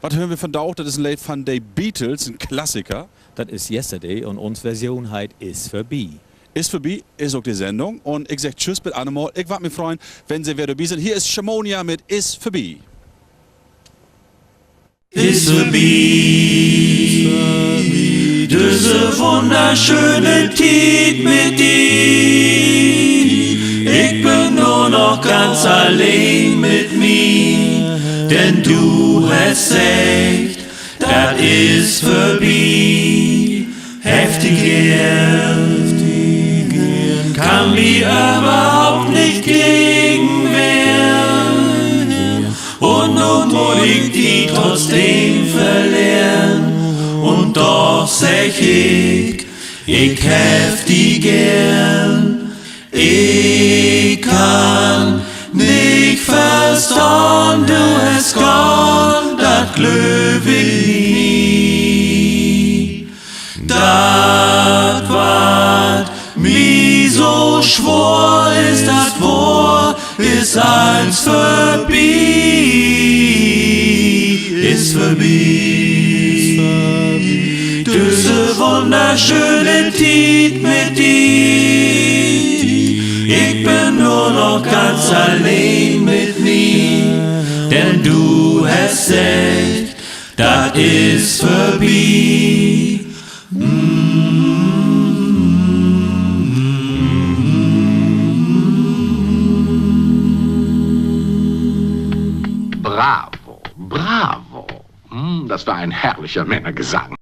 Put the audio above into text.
Was hören wir von da auch? Das ist ein Lied von den Beatles, ein Klassiker. Das ist Yesterday und unsere Version halt ist vorbei. Ist vorbei, ist auch die Sendung. Und ich sag Tschüss mit Animal. Ich werde mich freuen, wenn Sie wieder dabei sind. Hier ist Shamonia mit Ist vorbei. Ist vorbei, diese wunderschöne Zeit mit dir. Ich bin nur noch ganz allein mit mir, denn du hast recht, das ist vorbei. Heftig kann mir überhaupt nicht gegen wehren. Und nun muss ich die trotzdem verlieren. Und doch sag ich hef die gern. Ich kann nicht verstehen, du hast gone, das glaub ich nie. Das wat mi so schwor ist, das wahr, ist eins vorbei, ist vorbei. Diese wunderschöne Zeit mit dir, ich bin nur noch ganz allein mit mir, denn du hast recht, das ist vorbei. Bravo, bravo. Das war ein herrlicher Männergesang.